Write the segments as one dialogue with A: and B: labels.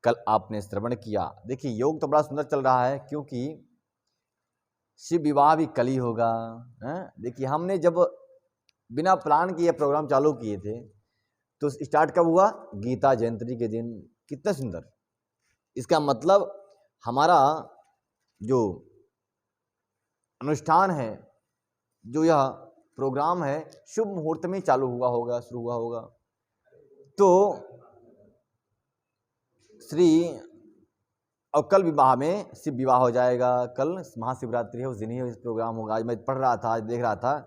A: कल आपने श्रवण किया। देखिए योग तो बड़ा सुंदर चल रहा है, क्योंकि शिव विवाह भी कल ही होगा। देखिए हमने जब बिना प्लान किए प्रोग्राम चालू किए थे तो स्टार्ट कब हुआ? गीता जयंती के दिन। कितना सुंदर! इसका मतलब हमारा जो अनुष्ठान है, जो यह प्रोग्राम है, शुभ मुहूर्त में चालू हुआ होगा, शुरू हुआ होगा। तो श्री और कल विवाह में शिव विवाह हो जाएगा। कल महाशिवरात्रि है, उस दिन ही इस प्रोग्राम होगा। आज मैं पढ़ रहा था, आज देख रहा था,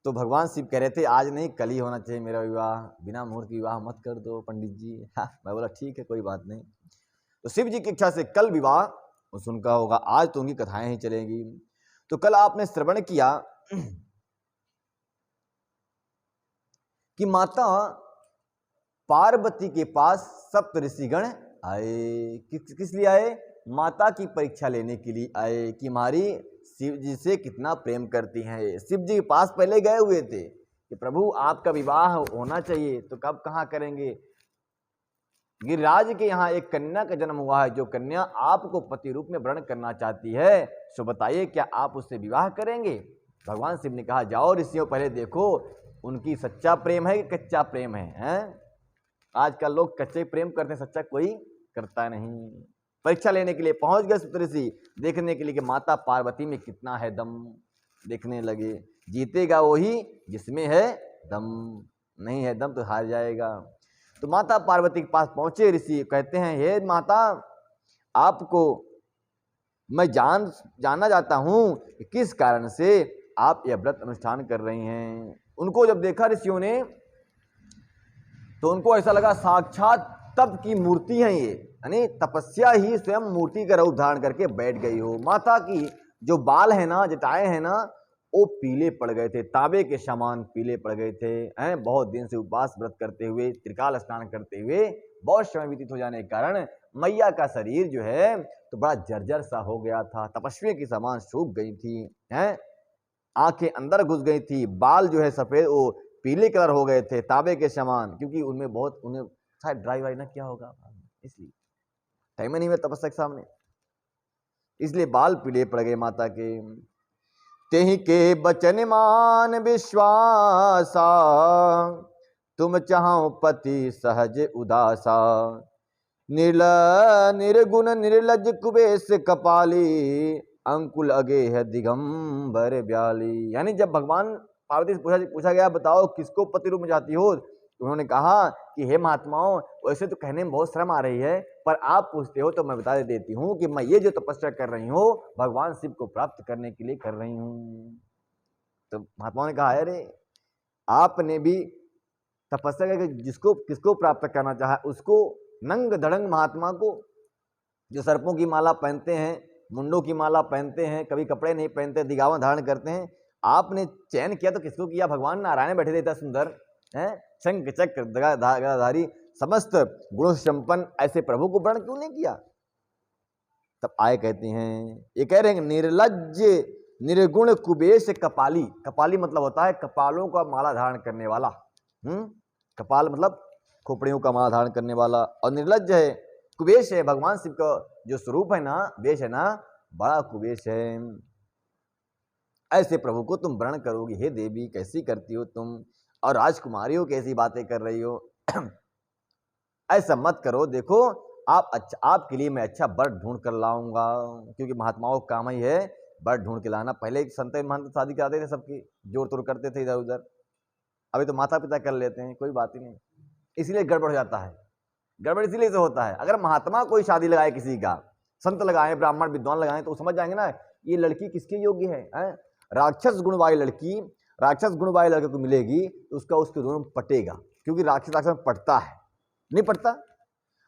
A: तो भगवान शिव कह रहे थे आज नहीं कल ही होना चाहिए मेरा विवाह, बिना मुहूर्त की विवाह मत कर दो पंडित जी। मैं बोला ठीक है, कोई बात नहीं। तो शिव जी की इच्छा से कल विवाह उनका होगा। आज तो उनकी कथाएं ही चलेंगी। तो कल आपने श्रवण किया कि माता पार्वती के पास सप्त ऋषिगण आए। किस लिए आए? माता की परीक्षा लेने के लिए आए कि हमारी शिव जी से कितना प्रेम करती हैं। शिव जी के पास पहले गए हुए थे कि प्रभु आपका विवाह होना चाहिए, तो कब कहाँ करेंगे? गिरिराज के यहाँ एक कन्या का जन्म हुआ है, जो कन्या आपको पति रूप में वर्ण करना चाहती है, सो बताइए क्या आप उससे विवाह करेंगे? भगवान शिव ने कहा जाओ ऋषियों, पहले देखो उनकी सच्चा प्रेम है कि कच्चा प्रेम है? आजकल लोग कच्चे प्रेम करते हैं, सच्चा कोई करता नहीं। परीक्षा लेने के लिए पहुंच गए सप्त ऋषि, देखने के लिए कि माता पार्वती में कितना है दम। देखने लगे, जीतेगा वही जिसमें है दम, नहीं है दम तो हार जाएगा। तो माता पार्वती के पास पहुंचे ऋषि, कहते हैं हे माता, आपको मैं जानना चाहता हूं कि किस कारण से आप यह व्रत अनुष्ठान कर रही हैं। उनको जब देखा ऋषियों ने तो उनको ऐसा लगा साक्षात तप की मूर्ति है ये, यानी तपस्या ही स्वयं मूर्ति का रूप धारण करके बैठ गई हो। माता की जो बाल है ना, जटाएं है ना, वो पीले पड़ गए थे, तांबे के समान पीले पड़ गए थे। बहुत दिन से उपवास व्रत करते हुए, त्रिकाल स्नान करते हुए बहुत समय व्यतीत हो जाने के कारण मैया का शरीर जो है तो बड़ा जर्जर सा हो गया था, तपस्वी की समान सूख गई थी। आंखें अंदर घुस गई थी, बाल जो है सफेद वो पीले कलर हो गए थे, तांबे के समान, क्योंकि उनमें बहुत उन्हें शायद ड्राई वाई ना किया होगा, इसलिए टाइम नहीं हुआ तपस्या के सामने, इसलिए बाल पीले पड़ गए माता के। तेहि के बचन मान विश्वासा, तुम चाहो पति सहज उदासा। निर्गुण निर्लज कुबेश कपाली, अंकुल अगे है दिगंबर ब्याली। यानी जब भगवान पार्वती से पूछा गया बताओ किसको पति रूप में चाहती हो, तो उन्होंने कहा कि हे महात्माओं, वैसे तो कहने में बहुत शर्म आ रही है, पर आप पूछते हो तो मैं बता देती हूँ कि मैं ये जो तपस्या कर रही हूँ भगवान शिव को प्राप्त करने के लिए कर रही हूँ। तो महात्माओं ने कहा अरे आपने भी तपस्या करके जिसको किसको प्राप्त करना चाहा, उसको नंग धड़ंग महात्मा को, जो सर्पों की माला पहनते हैं, मुंडों की माला पहनते हैं, कभी कपड़े नहीं पहनते, दिगावा धारण करते हैं, आपने चयन किया तो किसको किया? भगवान नारायण बैठे देता सुंदर है, शंख चक्र गदाधारी समस्त गुण संपन्न ऐसे प्रभु को वर्ण क्यों नहीं किया? तब आए कहते हैं, ये कह रहे हैं निर्लज्ज निर्गुण कुबेश कपाली। कपाली मतलब होता है कपालों का माला धारण करने वाला। कपाल मतलब खोपड़ियों का माला धारण करने वाला, और निर्लज्ज है, कुबेश है। भगवान शिव का जो स्वरूप है ना, वेश है ना, बड़ा कुबेश है। ऐसे प्रभु को तुम वर्ण करोगी? हे देवी कैसी करती हो तुम, और राजकुमारियों कैसी बातें कर रही हो? ऐसा मत करो, देखो आप अच्छा, आपके लिए मैं अच्छा वर ढूंढ कर लाऊंगा, क्योंकि महात्माओं का काम ही है वर ढूंढ के लाना। पहले एक संत महंत शादी कराते थे, सबकी जोड़ तोड़ करते थे इधर उधर, अभी तो माता पिता कर लेते हैं, कोई बात ही नहीं। इसलिए गड़बड़ हो जाता है, गड़बड़ इसीलिए से होता है। अगर महात्मा कोई शादी लगाए, किसी का संत लगाए, ब्राह्मण विद्वान लगाए, तो समझ जाएंगे ना ये लड़की किसके योग्य है। राक्षस गुण वाली लड़की, राक्षस गुण वाले लड़के को मिलेगी तो उसका उसके दोनों पटेगा, क्योंकि राक्षस पटता है, नहीं पटता।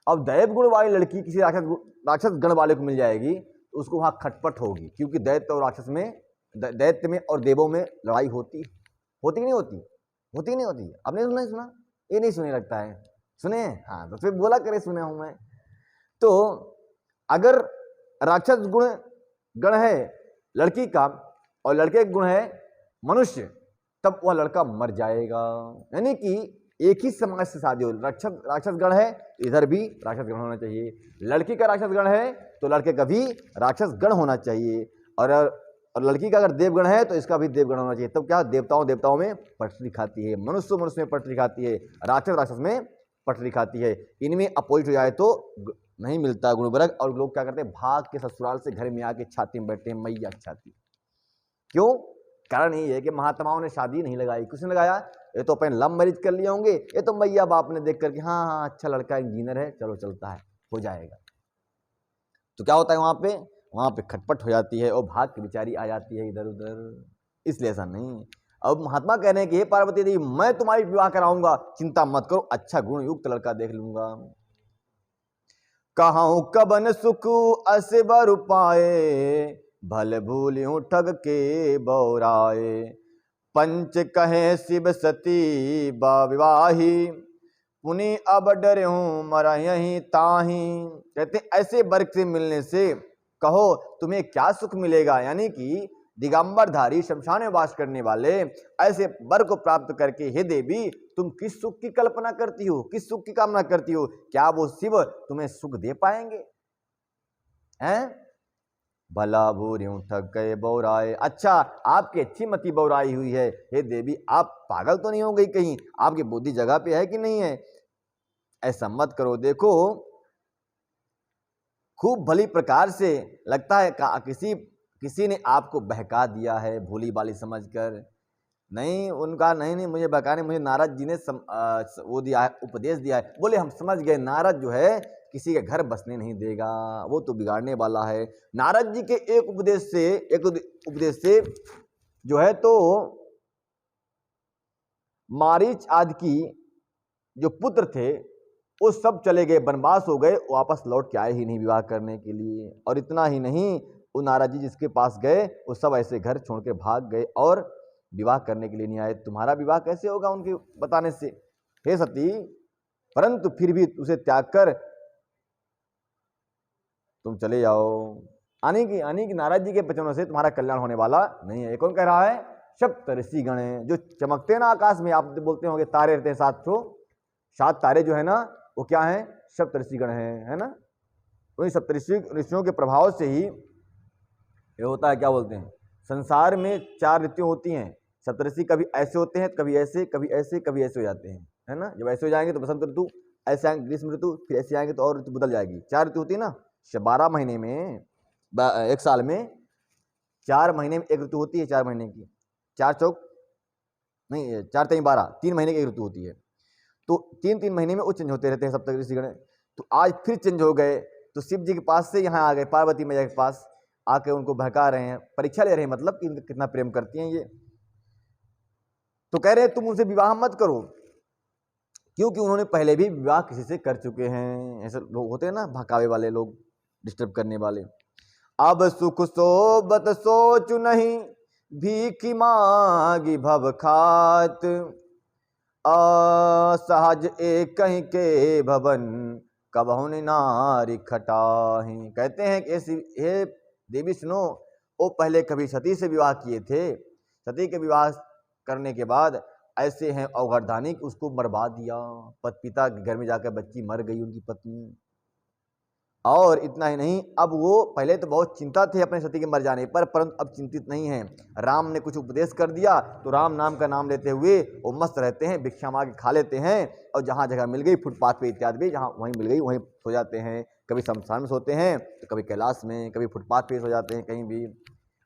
A: अब दैव गुण वाली लड़की किसी राक्षस गण वाले को मिल जाएगी तो उसको वहां खटपट होगी, क्योंकि दैत्य और राक्षस में, दैत्य में और देवों में लड़ाई होती कि नहीं होती? होती कि नहीं होती? अब नहीं सुना? ये नहीं सुने लगता है, सुने? हाँ तो फिर बोला करे सुना हूं मैं। तो अगर राक्षस गुण गण है लड़की का और लड़के गुण है मनुष्य, तब वह लड़का मर जाएगा। यानी कि एक ही समाज से शादी हो, राक्षस गण है इधर भी राक्षस गण होना चाहिए, लड़की का राक्षस गण है तो लड़के का भी राक्षस गण होना चाहिए, और लड़की का अगर देवगण है तो इसका भी देवगण होना चाहिए। तब क्या देवताओं में पटरी खाती है, मनुष्य में पटरी खाती है, राक्षस में पटरी खाती है। इनमें अपोजिट हो जाए तो नहीं मिलता गुणवर्ग, और लोग क्या करते हैं, भाग के ससुराल से घर में आके छाती में बैठते हैं, मैया छाती। क्यों? कारण यही है कि महात्माओं ने शादी नहीं लगाई। किसने लगाया? ये तो अपन लव मैरिज कर लिए होंगे, ये तो मैया बाप ने देख करके हाँ अच्छा लड़का इंजीनियर है, चलो चलता है, हो जाएगा। तो क्या होता है वहां पे खटपट हो जाती है और भाग की बिचारी आ जाती है इधर उधर। इसलिए ऐसा नहीं। अब महात्मा कह रहे हैं कि हे पार्वती देवी, मैं तुम्हारी विवाह कराऊंगा, चिंता मत करो, अच्छा गुण युक्त लड़का देख लूंगा। कहां कबन सुख असबर पाए, भल भूलियों ठग के बौराए। पंच कहे शिव सती विवाही, पुनि अब डरे हूं मरा यहीं ताही। कहते ऐसे वर्ग से मिलने से कहो तुम्हें क्या सुख मिलेगा, यानी कि दिगंबरधारी शमशान में वास करने वाले ऐसे वर को प्राप्त करके हे देवी तुम किस सुख की कल्पना करती हो, किस सुख की कामना करती हो? क्या वो शिव तुम्हें सुख दे पाएंगे? हैं? भला भूरियों ठग गए बौराए। अच्छा, आपकी अच्छी मति बौराई हुई है हे देवी, आप पागल तो नहीं हो गई कहीं? आपकी बुद्धि जगह पे है कि नहीं है? ऐसा मत करो। देखो खूब भली प्रकार से लगता है किसी ने आपको बहका दिया है भोली बाली समझकर। नहीं, उनका नहीं मुझे बहकाने, मुझे नारद जी ने वो दिया है, उपदेश दिया है। बोले हम समझ गए, नारद जो है किसी के घर बसने नहीं देगा, वो तो बिगाड़ने वाला है। नारद जी के एक उपदेश से जो है तो मारीच आदि की जो पुत्र थे वो सब चले गए, वनवास हो गए, वापस लौट के आए ही नहीं विवाह करने के लिए। और इतना ही नहीं, वो नारद जी जिसके पास गए वो सब ऐसे घर छोड़ के भाग गए और विवाह करने के लिए नहीं आए। तुम्हारा विवाह कैसे होगा उनके बताने से? हे सती, परंतु फिर भी उसे त्याग कर तुम चले जाओ। आने की नारद जी के वचनों से तुम्हारा कल्याण होने वाला नहीं है। कौन कह रहा है? सप्त ऋषि गण है जो चमकते हैं ना आकाश में, आप बोलते होंगे तारे रहते हैं 7 तारे जो है ना वो क्या है? सप्त ऋषि गण है ना। उन सप्त ऋषियों के प्रभाव से ही ये होता है, क्या बोलते हैं, संसार में 4 ऋतुएं होती हैं। सप्तऋषि कभी ऐसे होते हैं, कभी ऐसे, कभी ऐसे, कभी ऐसे हो जाते हैं, है ना। जब ऐसे हो जाएंगे तो बसंत ऋतु, ऐसे आएंगे ग्रीष्म ऋतु, फिर ऐसे आएंगे तो और ऋतु बदल जाएगी। 4 ऋतु होती है ना। 12 महीने में, एक साल में 4 महीने में एक ऋतु होती है, 4 महीने की। 4 चौक नहीं, 4 3 12, 3 महीने की एक ऋतु होती है। तो 3 महीने में वो चेंज होते रहते हैं सप्त ऋषिगण। तो आज फिर चेंज हो गए, तो शिव जी के पास से यहाँ आ गए, पार्वती मैया के पास आके उनको बहका रहे हैं, परीक्षा ले रहे हैं, मतलब कि कितना प्रेम करती हैं ये। तो कह रहे हैं तुम उनसे विवाह मत करो, क्योंकि उन्होंने पहले भी विवाह किसी से कर चुके हैं। ऐसे लोग होते हैं ना, भकावे वाले लोग, डिस्टर्ब करने वाले। अब सुख सोबत सोचु नहीं, भीख मांगी भव खात। असहज एक कहीं के भवन, कबहुन नारी खटाही। कहते हैं कि ऐसी हे देवी सुनो, वो पहले कभी सती से विवाह किए थे, सती के विवाह करने के बाद ऐसे हैं अवगरदानी कि उसको मरवा दिया, पिता के घर में जाकर बच्ची मर गई उनकी पत्नी। और इतना ही नहीं, अब वो पहले तो बहुत चिंता थे अपने सती के मर जाने पर, परंतु अब चिंतित नहीं हैं। राम ने कुछ उपदेश कर दिया तो राम नाम का नाम लेते हुए वो मस्त रहते हैं, भिक्षा मांग के खा लेते हैं, और जहाँ जगह मिल गई फुटपाथ पे इत्यादि भी, जहाँ वहीं मिल गई वहीं सो जाते हैं। कभी शमशान में सोते हैं तो कभी कैलाश में, कभी फुटपाथ पे सो जाते हैं, कहीं भी।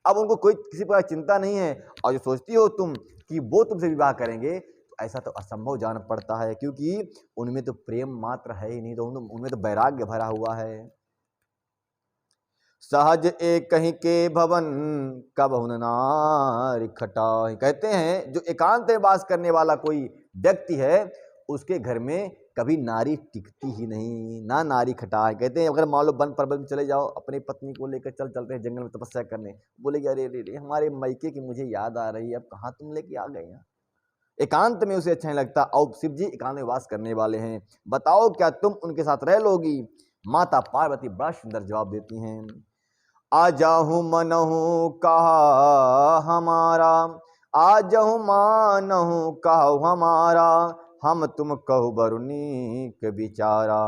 A: अब उनको कोई किसी प्रकार चिंता नहीं है। और जो सोचती हो तुम कि वो तुमसे विवाह करेंगे, तो ऐसा तो असंभव जान पड़ता है, क्योंकि उनमें तो प्रेम मात्र है ही नहीं, तो उनमें तो वैराग्य भरा हुआ है। सहज एक कहीं के भवन, कबहुन नारी खटाही। कहते हैं जो एकांत में वास करने वाला कोई व्यक्ति है, उसके घर में कभी नारी टिकती ही नहीं, ना नारी खटाए। कहते हैं अगर मान लो वन पर्वत में चले जाओ, अपनी पत्नी को लेकर चलते हैं जंगल में तपस्या करने, बोलेगी अरे अरे हमारे मायके की मुझे याद आ रही है, अब कहाँ तुम लेके आ गए यहाँ। एकांत में उसे अच्छा नहीं लगता। और शिव जी एकांत में वास करने वाले हैं, बताओ क्या तुम उनके साथ रह लोगी? माता पार्वती बड़ा सुंदर जवाब देती हैं। आजाहू मनहू कहा हमारा, आजहू मानहू कहा हमारा, हम तुम कहु बरुनीक विचारा।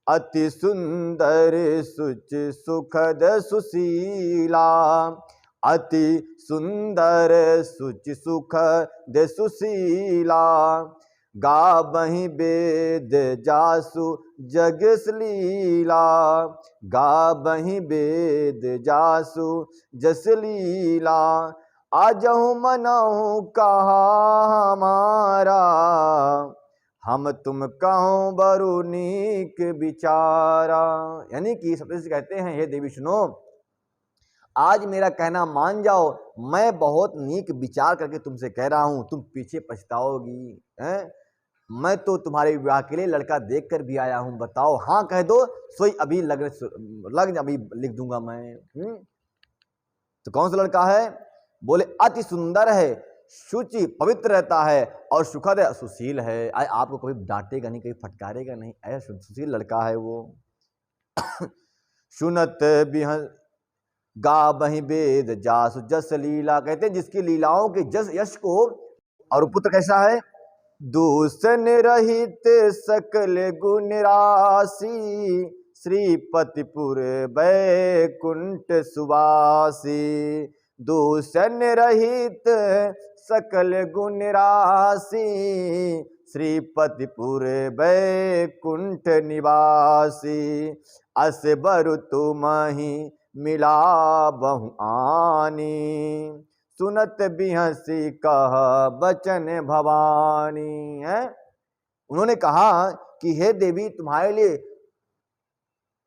A: अति सुंदर सुच सुखद सुशीला, अति सुंदर सुच सुखद सुशीला। गाबहि वेद जासु जगस लीला, गाबहि वेद जासु जस लीला। आजहु मनहु कहा हमारा, हम तुम कहो बरुनीक विचारा। यानी कि सप्तऋषि कहते हैं, हे देवी सुनो, आज मेरा कहना मान जाओ, मैं बहुत नीक विचार करके तुमसे कह रहा हूं, तुम पीछे पछताओगी। हैं? मैं तो तुम्हारे विवाह के लिए लड़का देख कर भी आया हूं, बताओ। हाँ कह दो, सोई अभी लग्न अभी लिख दूंगा मैं। तो कौन सा लड़का है? बोले अति सुंदर है, शुचि पवित्र रहता है, और सुखद है, सुशील है। आपको कभी डांटेगा नहीं, कभी फटकारेगा नहीं, ऐसा सुशील लड़का है वो। सुनत बिहन गाबहि वेद जासु जस लीला, कहते हैं जिसकी लीलाओं के जस यश को। और पुत्र कैसा है? दूषण रहित सकल गुण राशि, श्रीपतिपुर बैकुंठ सुवासी। दूषण रहित सकल गुण राशि, श्रीपतिपुर बैकुंठ निवासी। अस बरु तुमहि मिला बहु आनी, सुनत बिहसी कह बचन भवानी। है उन्होंने कहा कि हे देवी, तुम्हारे लिए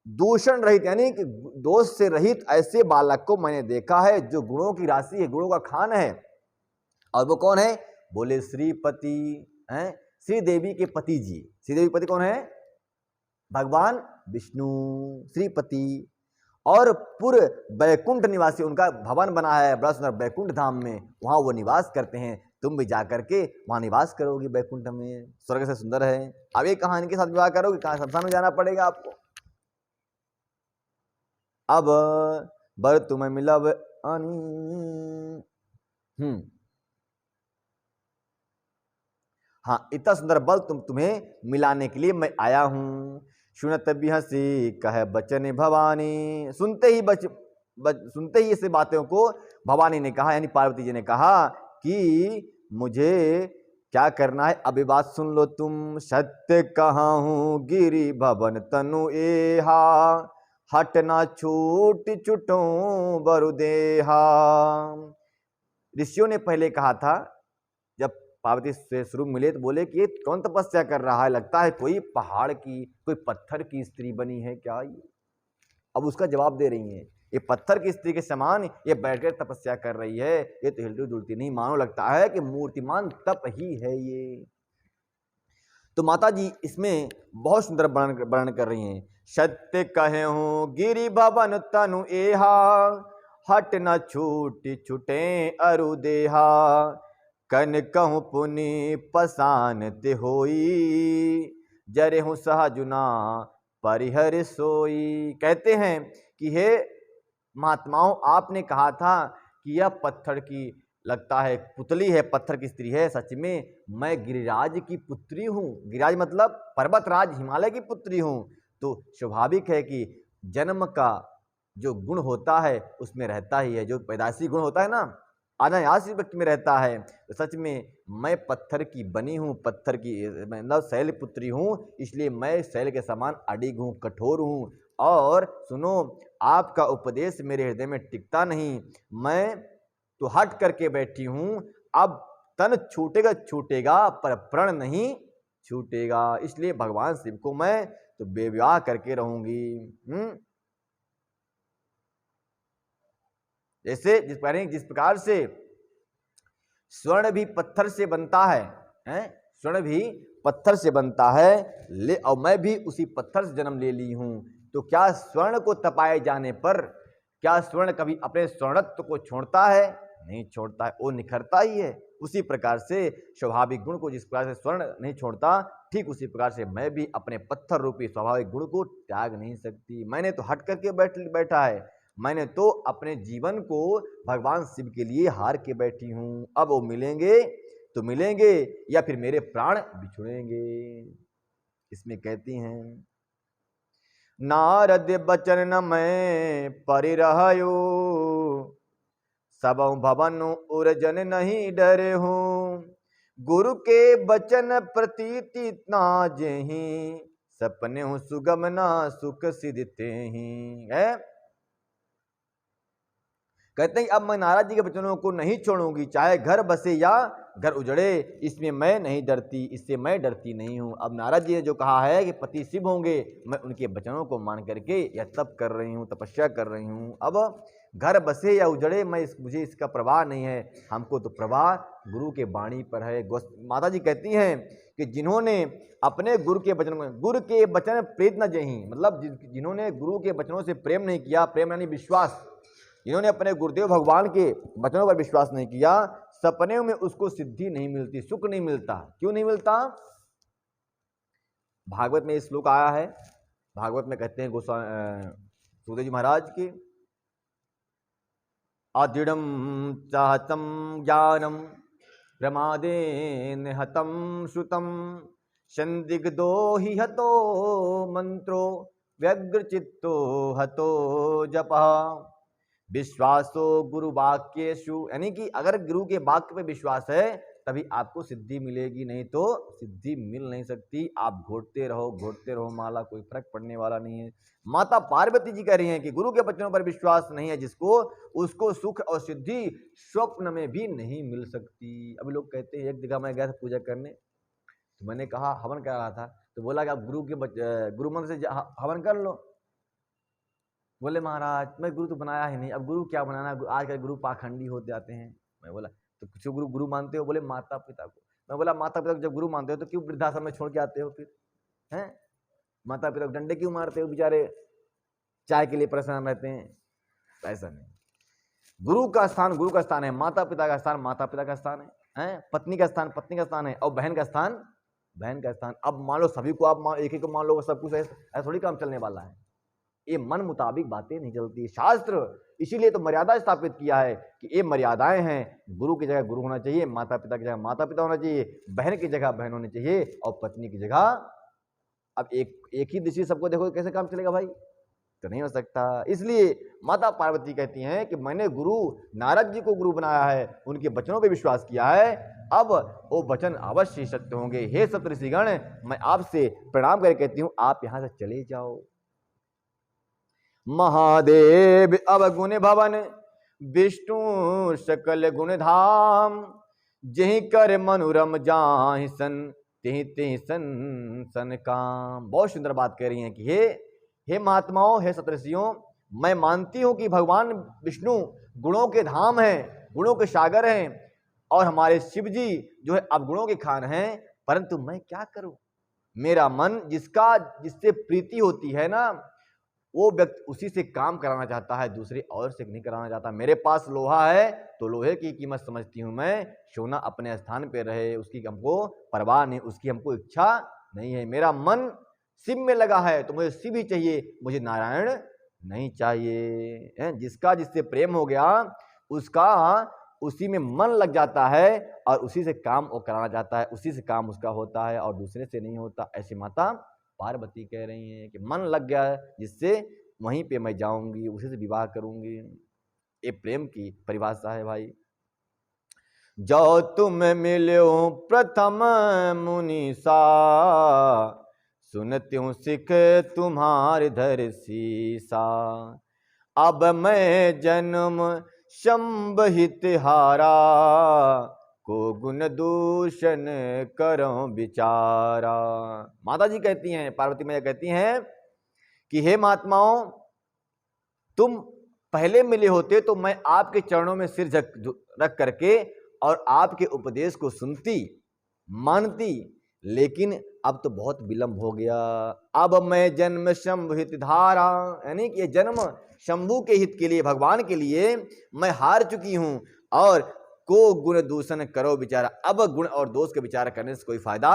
A: दूषण रहित यानी कि दोष से रहित ऐसे बालक को मैंने देखा है जो गुणों की राशि है, गुणों का खान है। और वो कौन है? बोले श्रीपति हैं, श्री देवी के पति जी। श्री देवी पति कौन है? भगवान विष्णु, श्रीपति। और पूर्व बैकुंठ निवासी, उनका भवन बना है बड़ा सुंदर बैकुंठ धाम में, वहां वो निवास करते हैं। तुम भी जाकर के वहां निवास करोगी बैकुंठ में, स्वर्ग से सुंदर है। अब एक कहानी के साथ विवाह करोगे, कहां शमशान में जाना पड़ेगा आपको। अब बर तुम्हें मिलब आनी। हाँ, इतना सुंदर बल तुम्हें मिलाने के लिए मैं आया हूं। सुनत बिहसी कह बचन भवानी, सुनते ही ऐसे बातों को भवानी ने कहा, यानी पार्वती जी ने कहा कि मुझे क्या करना है, अभी बात सुन लो तुम। सत्य कहाहूं गिरि भवन तनु एहा, हट ना छूट छुटो बरुदेहा। ऋषियों ने पहले कहा था, जब पार्वती से शुरू मिले तो बोले कि ये कौन तपस्या कर रहा है, लगता है कोई पहाड़ की, कोई पत्थर की स्त्री बनी है क्या ये। अब उसका जवाब दे रही है, ये पत्थर की स्त्री के समान ये बैठकर तपस्या कर रही है, ये तो हिलती जुलती नहीं, मानो लगता है कि मूर्तिमान तप ही है ये। तो माता जी इसमें बहुत सुंदर वर्णन कर रही हैं। सत्य कहे हूं गिरि भवन तनु एहा, हट न छूट छुटे अरु देहा। कन कहूं पुनि पसान ते होई, जरे हूं सहजुना परिहर सोई। कहते हैं कि हे महात्माओं, आपने कहा था कि यह पत्थर की लगता है पुतली है, पत्थर की स्त्री है। सच में मैं गिरिराज की पुत्री हूँ। गिरिराज मतलब पर्वतराज हिमालय की पुत्री हूँ। तो स्वाभाविक है कि जन्म का जो गुण होता है उसमें रहता ही है, जो पैदाइशी गुण होता है ना, अनायास व्यक्ति में रहता है। तो सच में मैं पत्थर की बनी हूँ, पत्थर की मतलब शैल पुत्री हूँ, इसलिए मैं शैल के समान अडिग हूँ, कठोर हूँ। और सुनो, आपका उपदेश मेरे हृदय में टिकता नहीं, मैं तो हट करके बैठी हूं। अब तन छूटेगा छूटेगा, पर प्रण नहीं छूटेगा, इसलिए भगवान शिव को मैं तो बेविवाह करके रहूंगी। जैसे जिस प्रकार से स्वर्ण भी पत्थर से बनता है, स्वर्ण भी पत्थर से बनता है, और मैं भी उसी पत्थर से जन्म ले ली हूं। तो क्या स्वर्ण को तपाए जाने पर क्या स्वर्ण कभी अपने स्वर्णत्व को छोड़ता है? नहीं छोड़ता है, वो निखरता ही है। उसी प्रकार से स्वाभाविक गुण को जिस प्रकार से स्वर्ण नहीं छोड़ता, ठीक उसी प्रकार से मैं भी अपने पत्थर रूपी स्वाभाविक गुण को त्याग नहीं सकती। मैंने तो हट करके बैठा है, मैंने तो अपने जीवन को भगवान शिव के लिए हार के बैठी हूं। अब वो मिलेंगे तो मिलेंगे या फिर मेरे प्राण बिछुड़ेंगे। इसमें कहती हैं, नारद बचन न मैं परिरहयो, सबौ भवन उर्जन नहीं डरे हूँ। गुरु के बचन प्रतीति ना जेहि, सपने हूँ सुगम ना सुख सिद्धते ही। है कहते हैं अब मैं नारद जी के वचनों को नहीं छोड़ूंगी, चाहे घर बसे या घर उजड़े, इसमें मैं नहीं डरती, इससे मैं डरती नहीं हूं। अब नारद जी ने जो कहा है कि पति शिव होंगे, मैं उनके वचनों को मान करके यह तप कर रही हूं, तपस्या कर रही हूं। अब घर बसे या उजड़े मुझे इसका प्रवाह नहीं है, हमको तो प्रवाह गुरु के वाणी पर है। माता जी कहती हैं कि जिन्होंने अपने गुरु के वचन प्रेत न जही, मतलब जिन्होंने गुरु के वचनों से प्रेम नहीं किया, प्रेम यानी विश्वास, जिन्होंने अपने गुरुदेव भगवान के वचनों पर विश्वास नहीं किया, सपने में उसको सिद्धि नहीं मिलती, सुख नहीं मिलता। क्यों नहीं मिलता? भागवत में इस श्लोक आया है। भागवत में कहते हैं सुखदेव जी महाराज के, अदृढ़ं चाहतं ज्ञानं प्रमादेन हतं श्रुतं, संदिग्धो हि हतो मंत्रो व्यग्रचित्तो हतो जपः, विश्वासो गुरु वाक्येषु। यानी कि अगर गुरु के वाक्य पे विश्वास है तभी आपको सिद्धि मिलेगी, नहीं तो सिद्धि मिल नहीं सकती। आप घोटते रहो माला, कोई फर्क पड़ने वाला नहीं है। माता पार्वती जी कह रही हैं कि गुरु के वचनों पर विश्वास नहीं है जिसको, उसको सुख और सिद्धि स्वप्न में भी नहीं मिल सकती। अभी लोग कहते हैं, एक जगह मैं गया था पूजा करने, तो मैंने कहा हवन कर रहा था, तो बोला कि आप गुरु मंत्र से हवन कर लो। बोले महाराज मैं गुरु तो बनाया ही नहीं, अब गुरु क्या बनाना, आजकल गुरु पाखंडी होते जाते हैं। मैं बोला तो कुछ गुरु मानते हो? बोले माता पिता को। मैं बोला माता पिता को जब गुरु मानते हो तो क्यों वृद्धाश्रम में छोड़ के आते हो फिर? हैं माता पिता को डंडे क्यों मारते हो? बेचारे चाय के लिए परेशान रहते हैं। ऐसा नहीं, गुरु का स्थान गुरु का स्थान है, माता पिता का स्थान माता पिता का स्थान है, पत्नी का स्थान पत्नी का स्थान है, और बहन का स्थान बहन का स्थान। अब मान लो सभी को आप एक को मान लो सब कुछ, ऐसा थोड़ी काम चलने वाला है। ये मन मुताबिक बातें नहीं चलती। शास्त्र इसीलिए तो मर्यादा स्थापित किया है कि ये मर्यादाएं हैं। गुरु की जगह गुरु होना चाहिए, माता पिता की जगह माता पिता होना चाहिए, बहन की जगह बहन होनी चाहिए, और पत्नी की जगह। अब एक ही दृष्टि सबको देखो कैसे काम चलेगा भाई? तो नहीं हो सकता। इसलिए माता पार्वती कहती हैं कि मैंने गुरु नारद जी को गुरु बनाया है, उनके वचनों पर विश्वास किया है, अब वो वचन अवश्य सत्य होंगे। हे सप्त ऋषिगण, मैं आपसे प्रणाम करके कहती हूँ आप यहां से चले जाओ। महादेव अवगुण भवन, विष्णु सकल गुण धाम, जही कर मनुरम जाहि सन, तिहि तिहि सन काम। बहुत सुंदर बात कह रही हैं कि हे महात्माओं, हे सतऋषियों, मैं मानती हूं कि भगवान विष्णु गुणों के धाम हैं, गुणों के सागर हैं, और हमारे शिव जी जो है अवगुणों के खान हैं। परंतु मैं क्या करूं? मेरा मन जिससे प्रीति होती है ना, वो व्यक्ति उसी से काम कराना चाहता है, दूसरे और से नहीं कराना चाहता। मेरे पास लोहा है तो लोहे की कीमत समझती हूं मैं, सोना अपने स्थान पे रहे उसकी हमको परवाह नहीं, उसकी हमको इच्छा नहीं है। मेरा मन शिव में लगा है तो मुझे शिव ही चाहिए, मुझे नारायण नहीं चाहिए। जिसका जिससे प्रेम हो गया उसका उसी में मन लग जाता है और उसी से काम वो कराना चाहता है, उसी से काम उसका होता है और दूसरे से नहीं होता। ऐसी माता पार्वती कह रही हैं कि मन लग गया है जिससे, वहीं पे मैं जाऊंगी, उसी से विवाह करूंगी। ये प्रेम की परिभाषा है भाई। जो तुम मिलो प्रथम मुनीसा, सुनत्यूं सिख तुम्हारे धर सीसा, अब मैं जन्म शंभहित हारा, को गुण दूषण करो विचारा। माता जी कहती हैं, पार्वती मैया कहती हैं कि हे महात्माओं, तुम पहले मिले होते तो मैं आपके चरणों में सिर रख करके और आपके उपदेश को सुनती मानती, लेकिन अब तो बहुत विलंब हो गया। अब मैं जन्म शंभु हित धारा, यानी कि ये जन्म शंभु के हित के लिए, भगवान के लिए मैं हार चुकी हूं, और को गुण दूषण करो विचारा। अब गुण और दोष के विचार करने से कोई फायदा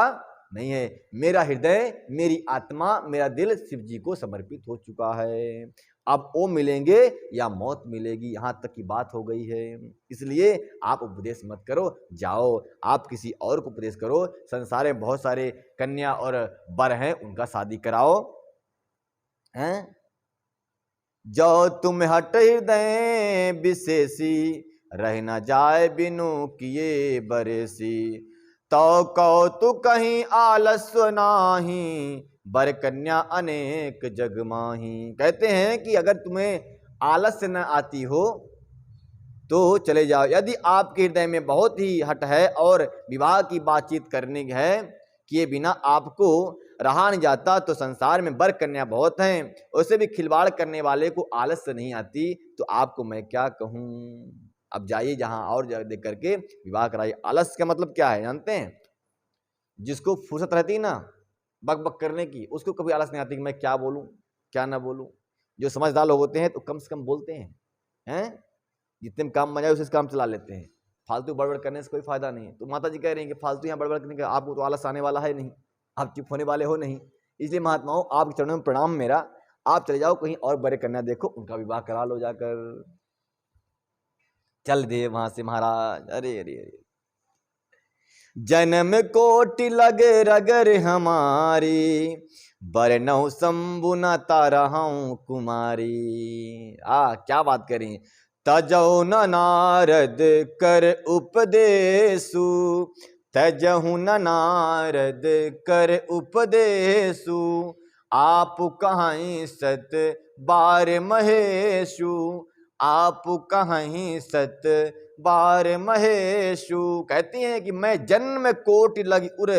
A: नहीं है। मेरा हृदय, मेरी आत्मा, मेरा दिल शिव जी को समर्पित हो चुका है। अब वो मिलेंगे या मौत मिलेगी, यहाँ तक की बात हो गई है। इसलिए आप उपदेश मत करो, जाओ आप किसी और को उपदेश करो। संसार में बहुत सारे कन्या और वर हैं, उनका शादी कराओ हैं। जो तुम हट हृदय विशेषी, रह न जाए बिनु किए बरेसी। तो कौतुक कहीं आलस्य नाही, बर कन्या अनेक जग माही। कहते हैं कि अगर तुम्हें आलस्य न आती हो तो चले जाओ। यदि आपके हृदय में बहुत ही हट है और विवाह की बातचीत करनी है, किए बिना आपको रहा नहीं जाता, तो संसार में बर कन्या बहुत हैं, उससे भी खिलवाड़ करने वाले को आलस्य नहीं आती, तो आपको मैं क्या कहूं। अब जाइए जहां और जगह देख करके विवाह कराइए। आलस्य का मतलब क्या है जानते हैं? जिसको फुर्सत रहती ना बक बक करने की, उसको कभी आलस नहीं आती कि मैं क्या बोलूं क्या ना बोलूं। जो समझदार लोग होते हैं तो कम से कम बोलते हैं, जितने में काम बन जाए उसे काम चला लेते हैं। फालतू बड़बड़ करने से कोई फायदा नहीं है। तो माता जी कह रही हैं कि फालतू यहाँ बड़बड़ करने का आपको तो आलस आने वाला है नहीं, आप चुप होने वाले हो नहीं। इसलिए महात्माओं, आपके चरणों में प्रणाम मेरा। आप चले जाओ कहीं और बड़े कन्या देखो, उनका विवाह करा लो जाकर। चल दे वहां से महाराज। अरे अरे अरे, जन्म कोटि लगे रगर हमारी, बरनहु शंभु न तारहु कुमारी। क्या बात करें। तजहु न नारद कर उपदेशु, तजहु न नारद कर उपदेशु। आप कहीं सत बार महेशु, आप कहीं सत बार महेशु। कहती हैं कि मैं जन्म कोटि लगी उर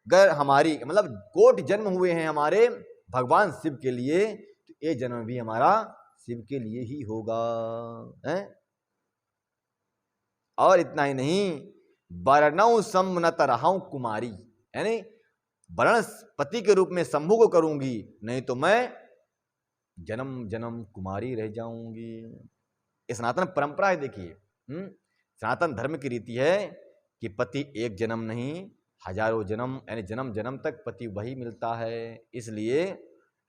A: गर हमारी, मतलब कोटि जन्म हुए हैं हमारे भगवान शिव के लिए, तो ये जन्म भी हमारा शिव के लिए ही होगा है? और इतना ही नहीं, बरनऊ शंभ न तरहु कुमारी, यानी वर्ण पति के रूप में शंभु को करूंगी, नहीं तो मैं जन्म जन्म कुमारी रह जाऊंगी। ये सनातन परंपरा है। देखिए सनातन धर्म की रीति है कि पति एक जन्म नहीं, हजारों जन्म, यानी जन्म जन्म तक पति वही मिलता है। इसलिए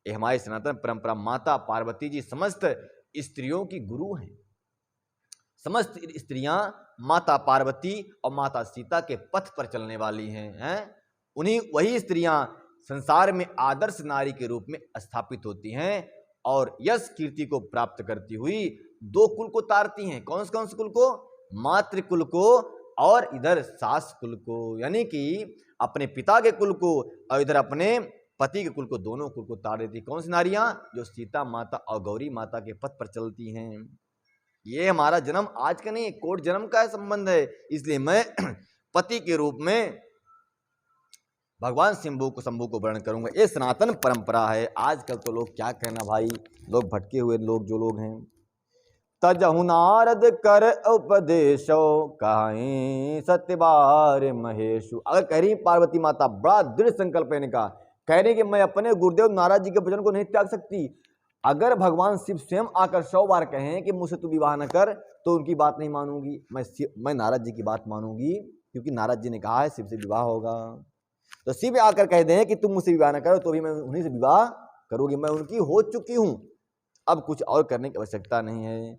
A: ये हमारी सनातन परंपरा। माता पार्वती जी समस्त स्त्रियों की गुरु हैं। समस्त स्त्रियां माता पार्वती और माता सीता के पथ पर चलने वाली हैं। उन्हीं वही स्त्रियां संसार में आदर्श नारी के रूप में स्थापित होती हैं और यश कीर्ति को प्राप्त करती हुई दो कुल को तारती हैं। कौन से कुल को? मातृकुल को और इधर सास कुल को, यानी कि अपने पिता के कुल को और इधर अपने पति के कुल को, दोनों कुल को तार देती। कौन सी नारियां? जो सीता माता और गौरी माता के पथ पर चलती हैं। ये हमारा जन्म आज का नहीं, कोट जन्म का संबंध है। इसलिए मैं पति के रूप में भगवान शंभु को वर्णन करूंगा। ये सनातन परंपरा है। आजकल तो लोग क्या कहना भाई, लोग भटके हुए लोग जो लोग हैं। तजहु नारद कर उपदेशो, कहीं सत्यबार महेशु। अगर कह रही पार्वती माता, बड़ा दृढ़ संकल्प है इनका, कह रही कि मैं अपने गुरुदेव नारद जी के वचन को नहीं त्याग सकती। अगर भगवान शिव स्वयं आकर 100 बार कहें कि मुझसे तू विवाह न कर, तो उनकी बात नहीं मानूंगी। मैं नारद जी की बात मानूंगी, क्योंकि नारद जी ने कहा है शिव से विवाह होगा। तो शिव आकर कह दें कि तुम मुझसे विवाह न करो, तो भी मैं उन्हीं से विवाह करूंगी। मैं उनकी हो चुकी हूं, अब कुछ और करने की आवश्यकता नहीं है।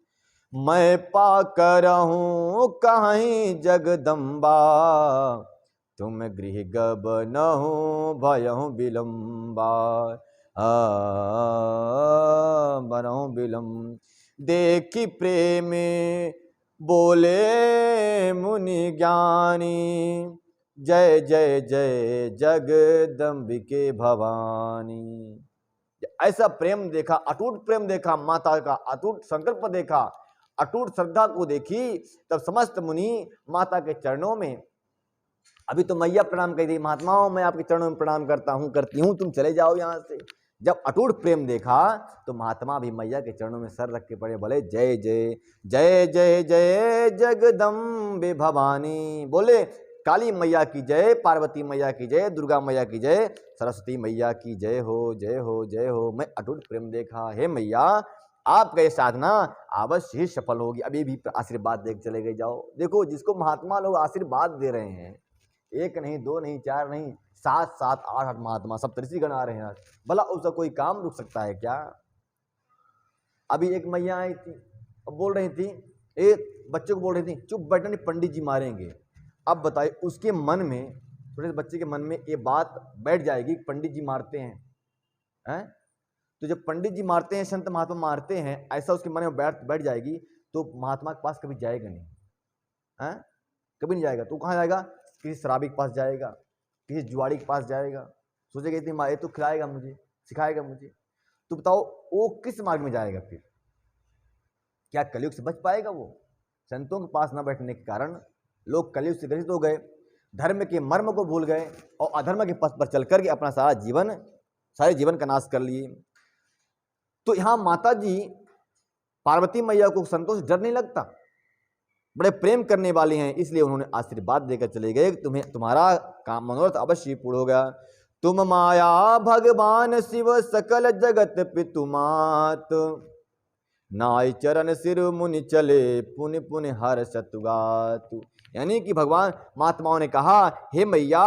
A: मैं पाकर हूं कहीं जगदम्बा, तुम गृह गबनहु भयहु विलंबा। बरहु विलंब देखी प्रेम बोले मुनि ज्ञानी, जय जय जय जगदम्बिके भवानी। ऐसा प्रेम देखा, अटूट प्रेम देखा, माता का अटूट संकल्प देखा, अटूट श्रद्धा को देखी, तब समस्त मुनि माता के चरणों में, अभी तो मैया प्रणाम कर दी, महात्माओं मैं आपके चरणों में प्रणाम करता हूं, करती हूं, तुम चले जाओ यहां से। जब अटूट प्रेम देखा तो महात्मा भी मैया के चरणों में सर रख के पड़े, बोले जय जय जय जय जय जगदम्बे भवानी। बोले काली मैया की जय, पार्वती मैया की जय, दुर्गा मैया की जय, सरस्वती मैया की जय हो जय हो जय हो। मैं अटूट प्रेम देखा, हे मैया आपका ये साधना अवश्य ही सफल होगी। अभी भी आशीर्वाद देख चले गए जाओ। देखो जिसको महात्मा लोग आशीर्वाद दे रहे हैं, एक नहीं, दो नहीं, चार नहीं, 7 7 8 8 महात्मा सप्तऋषिगण आ रहे हैं आज। भला उसका कोई काम रुक सकता है क्या? अभी एक मैया आई थी, अब बोल रही थी, एक बच्चे को बोल रही थी चुप बैठो नहीं पंडित जी मारेंगे। अब बताइए उसके मन में, छोटे से बच्चे के मन में ये बात बैठ जाएगी पंडित जी मारते हैं? तो जब पंडित जी मारते हैं, संत महात्मा मारते हैं, ऐसा उसके मन में बैठ जाएगी, तो महात्मा के पास कभी जाएगा नहीं है, कभी नहीं जाएगा। तो कहाँ जाएगा? किसी शराबी के पास जाएगा, किसी जुआड़ी के पास जाएगा, सोचेगा इतनी माँ ये तो खिलाएगा मुझे, सिखाएगा मुझे। तो बताओ वो किस मार्ग में जाएगा फिर? क्या कलयुग से बच पाएगा वो? संतों के पास न बैठने के कारण लोग कलयुग से ग्रसित हो गए, धर्म के मर्म को भूल गए और अधर्म के पथ पर चल करके अपना सारे जीवन का नाश कर लिए। तो यहां माता जी पार्वती मैया को संतों से डर नहीं लगता, बड़े प्रेम करने वाले हैं, इसलिए उन्होंने आशीर्वाद देकर चले गए, तुम्हारा काम मनोरथ अवश्य पूर्ण होगा। तुम माया भगवान शिव सकल जगत पितुमात, नाय चरण सिर मुनि चले पुनि पुनि हर सतुगातु। यानी कि भगवान महात्माओं ने कहा, हे मैया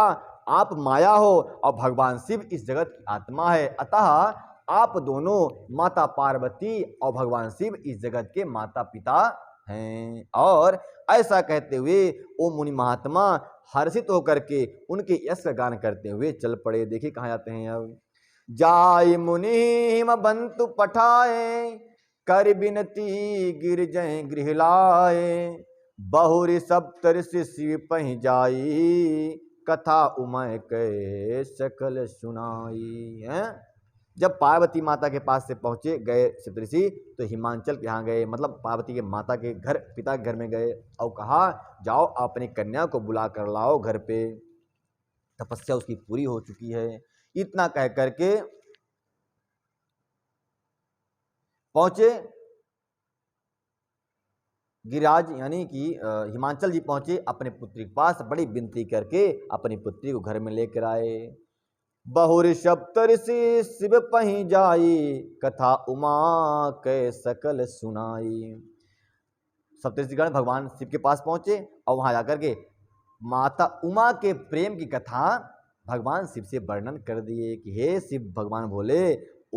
A: आप माया हो और भगवान शिव इस जगत की आत्मा है, अतः आप दोनों माता पार्वती और भगवान शिव इस जगत के माता पिता हैं। और ऐसा कहते हुए ओ मुनि महात्मा हर्षित होकर के उनके यश का गान करते हुए चल पड़े। देखिए कहाँ जाते हैं अब। जाय मुनि हिम बंतु पठाए, कर बिनती गिर जय गृह लाए, बहुरी सप्तऋषि शिव पहि जाई, कथा उमय के सकल सुनाई। है जब पार्वती माता के पास से पहुंचे गए सप्तऋषि, तो हिमांचल के यहाँ गए, मतलब पार्वती के माता के घर, पिता के घर में गए और कहा जाओ अपनी कन्या को बुला कर लाओ घर पे, तपस्या उसकी पूरी हो चुकी है। इतना कह करके पहुंचे गिरिराज यानी कि हिमांचल जी पहुंचे अपने पुत्री के पास, बड़ी विनती करके अपनी पुत्री को घर में लेकर आए। बहुरी सप्तऋषि शिव पहि जाई, कथा उमा के सकल सुनाई। सप्तऋषिगण भगवान शिव के पास पहुंचे और वहां जाकर के माता उमा के प्रेम की कथा भगवान शिव से वर्णन कर दिए कि हे शिव भगवान बोले,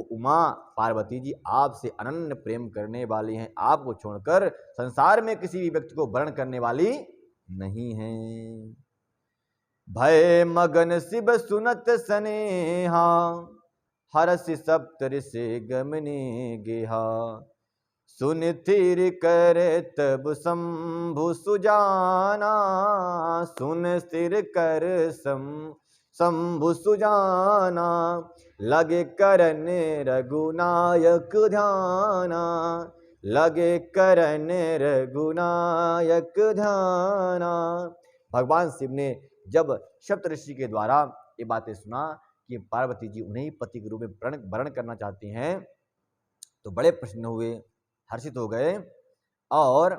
A: उमा पार्वती जी आपसे अनन्य प्रेम करने वाली हैं, आपको छोड़कर संसार में किसी भी व्यक्ति को वर्ण करने वाली नहीं हैं। भय मगन शिव सुनत सनेहा, हरसि सप्तऋषि गमने गेहा, सुन थिर कर तब शंभु सुजाना, सुन स्थिर कर शंभु सुजाना, लगे करन रघुनायक ध्याना, लगे करन रघुनायक ध्याना। भगवान शिव ने जब सप्तऋषि के द्वारा ये बातें सुना कि पार्वती जी उन्हें ही पति के रूप में वर्ण करना चाहती हैं, तो बड़े प्रसन्न हुए, हर्षित हो गए और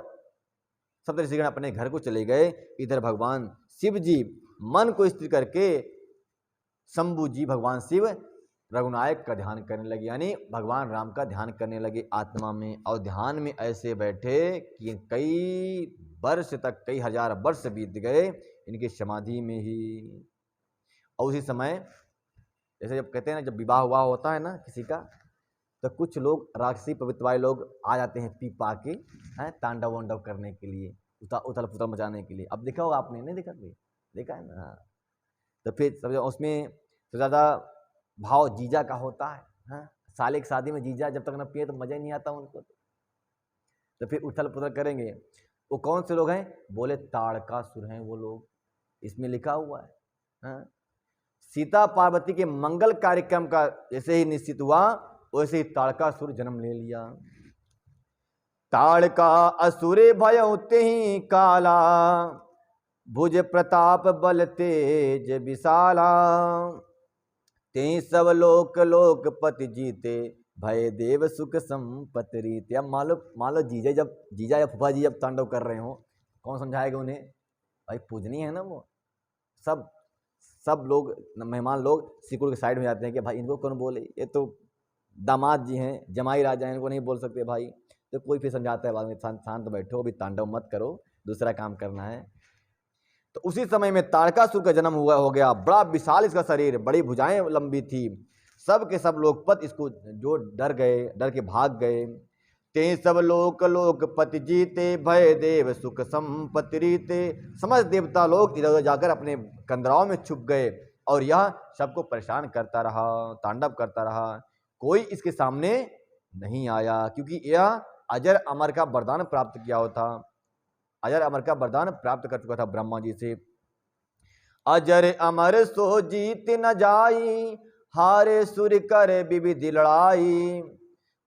A: सप्तऋषिगण अपने घर को चले गए। इधर भगवान शिव जी मन को स्थिर करके शंभु जी भगवान शिव रघुनायक का ध्यान करने लगे, यानी भगवान राम का ध्यान करने लगे आत्मा में। और ध्यान में ऐसे बैठे कि कई वर्ष तक, कई हजार वर्ष बीत गए इनकी समाधि में ही। और उसी समय जैसे जब कहते हैं ना, जब विवाह हुआ होता है ना किसी का, तो कुछ लोग राक्षसी प्रवृत्ति वाले लोग आ जाते हैं पी पा के, हैं तांडव वांडव करने के लिए, उथल पुथल मचाने के लिए। अब देखा होगा आपने, नहीं देखा? देखा है ना। तो फिर उसमें तो ज़्यादा भाव जीजा का होता है, हाँ? साले की शादी में जीजा जब तक न पिए तो मजा ही नहीं आता उनको। तो फिर उथल पुथल करेंगे। वो कौन से लोग हैं? बोले ताड़कासुर हैं वो लोग, इसमें लिखा हुआ है। हाँ? सीता पार्वती के मंगल कार्यक्रम का जैसे ही निश्चित हुआ, वैसे ही ताड़कासुर जन्म ले लिया। ताड़का असुरे भयउते ही काला, भुज प्रताप बल तेज विशाला, ते सब लोक लोकपति जीते, भय देव सुख संपत्ति रीते। अब मान लो जीजा या फूफा जी जब तांडव कर रहे हो, कौन समझाएगा उन्हें? भाई पूजनी है ना वो। सब लोग मेहमान लोग सिकुड़ के साइड में जाते हैं कि भाई इनको कौन बोले, ये तो दामाद जी हैं, जमाई राजा हैं, इनको नहीं बोल सकते भाई। तो कोई फिर समझाता है बाद में, शांत बैठो, अभी तांडव मत करो, दूसरा काम करना है। तो उसी समय में तारकासुर का जन्म हुआ हो गया। बड़ा विशाल इसका शरीर, बड़ी भुजाएं लंबी थी। सब के सब लोकपति इसको जो डर गए, डर के भाग गए। ते सब लोकपति जीते, भय देव सुख संपत्ति रीते। समस्त देवता लोग इधर उधर जाकर अपने कंदराओं में छुप गए और यह सबको परेशान करता रहा, तांडव करता रहा। कोई इसके सामने नहीं आया, क्योंकि यह अजर अमर का वरदान प्राप्त किया होता, अजर अमर का वरदान प्राप्त कर चुका था ब्रह्मा जी से। अजर अमर सो जीत न जाई, हारे सुर कर विविध लड़ाई।